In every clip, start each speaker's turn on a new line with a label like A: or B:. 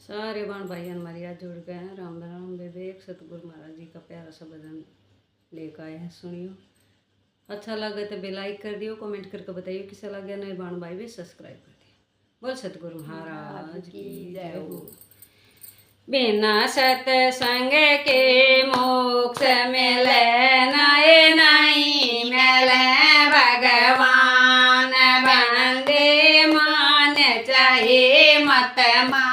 A: सारे बाण भाई हमारे आज जुड़ गए हैं। राम राम विवेक सतगुरु महाराज जी का प्यारा सा भजन लेकर आए हैं, सुनियो। अच्छा लगे तो बेल लाइक कर दियो, कमेंट करके बताइए कैसा लगे। नए बाण भाई भी सब्सक्राइब कर दियो। बोल सतगुरु महाराज की जय हो। बिना सत्संग के मोक्ष मिले नए नहीं मिले भगवान। बंदे मान चाहिए मत मान।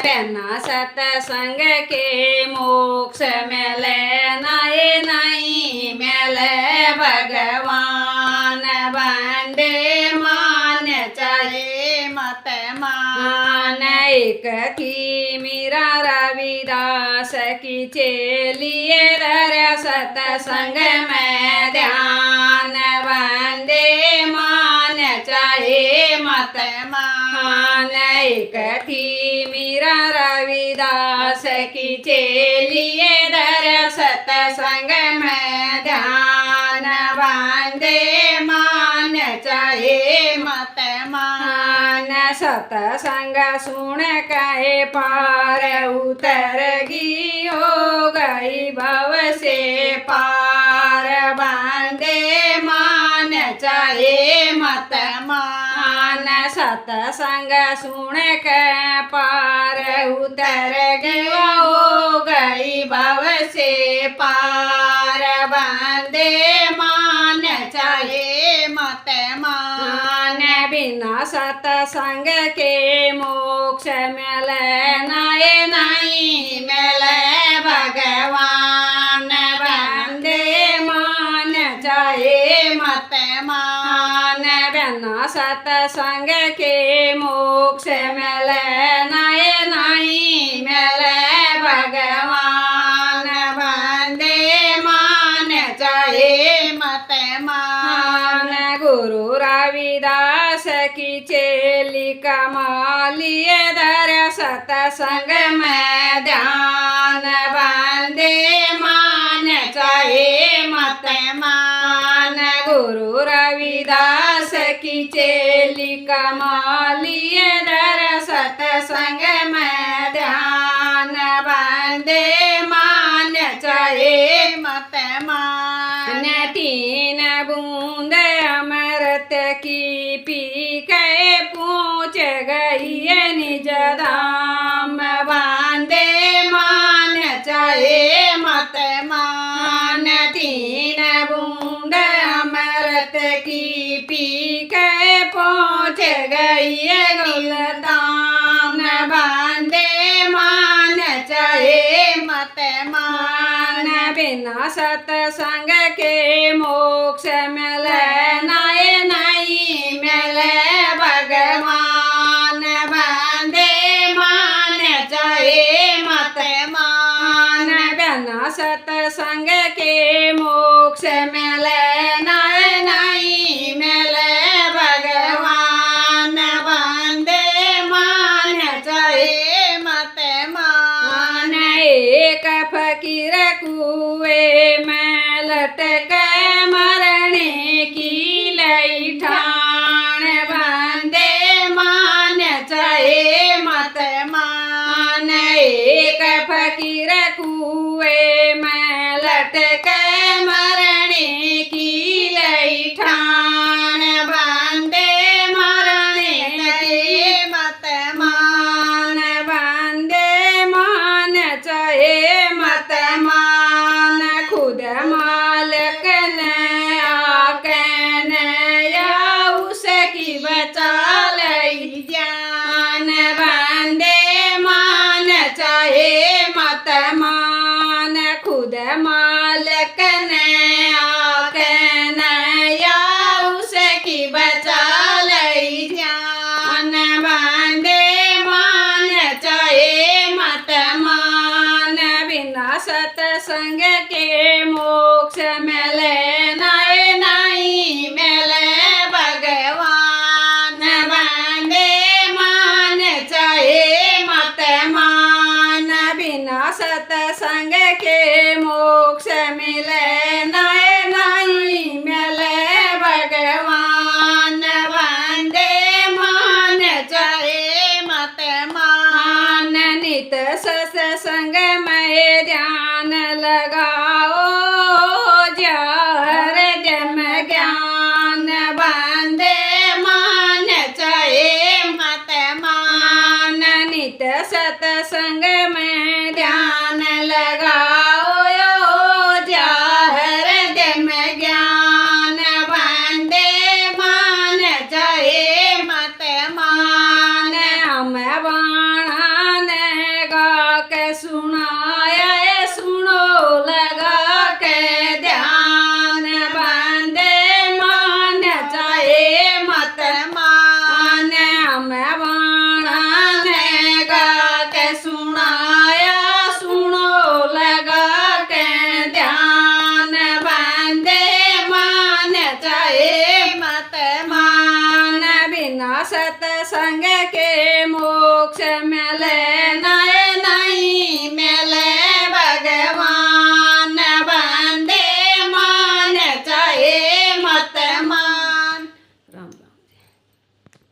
A: बिना सत्संग के मोक्ष मिले नए नहीं मिले भगवान। बंदे मान चाहिए मत मान। एक की मीरा रविदास की चेलिए रर सत्संग में ध्यान। वंदे मान चाहिए मत मान। एक थी मीरा रविदास की चेलिए रर सत्संग में ध्यान। वंदे मान चाहिए मत मान। सत्संग सुन कहे पार उतर गी हो गई भव से पार। वंदे मान चाहिए मत मान। सत्संग सुन के पार उतर गी हो गई भव से पार। वंदे मान चाहिए मत मान। बिना सत्संग के मोक्ष मिले नए नहीं मिले भगवान। वंदे मान चाहिए मत मान। बिना सत्संग के मोक्ष मिले नए नहीं मिले भगवान। वंदे मान चाहिए मत मान। गुरु रविदास की चेली कमालिए धर सत्संग में ध्यान। वंदे मान चाहिए मत मान। गुरु रविदास की चेली कमालिए धर सत्संग में ध्यान। वंदे मान चाहिए मत मान। तीन बूंद अमृत की पी के पूछ गई निज धाम। वंदे मान चाहिए मत मान। तीन बूंद अमृत की पी के पहुँच गई गुलदाम। वंदे मान चाहिए मत मान। बिना सत्संग के मोक्ष मिले नए नहीं मिले भगवान। वंदे मान चाहिए मत मान। बिना सत्संग के मोक्ष मिले नए नहीं मिले भगवान। वंदे मान चाहिए मत मान। एक फकीर कुएं में लटक मरने की लई ठान। वंदे मान चाहिए मत मान। एक फकीर कुएं में लटक मरने की लई ठान। वंदे मरने की मत मान। वंदे मान चाहिए मत मान। खुद मालिक ने आके ने या उसकी बचा लई जान। वंदे मान चाहिए मत मान। खुद मालिक ने आके ने या उसकी बचा लई जान। वंदे मान चाहिए मत मान। बिना सत्संग के मोक्ष मिले नए नहीं मिले भगवान। वंदे मान चाहिए मत मान। बिना सत्संग के मोक्ष मिले नए नहीं मिले भगवान। वंदे मान चाहिए मत मान। नित सत्संग में ध्यान लगाओ, जा हृदय में ज्ञान बांधे मान चाहे मत मान। नित सत्संग में ध्यान लगाओ, जा हृदय में ज्ञान बांधे मान चाहे मत मान। हमें बाणा ने गा के सुनाया, सुनो लगा के ध्यान बांधे मान चाहे मत मान। हमें बाणा ने गा के सुनाया, सुनो लगा के ध्यान बांधे मान चाहे मत मान। बिना सत्संग के मोक्ष मिले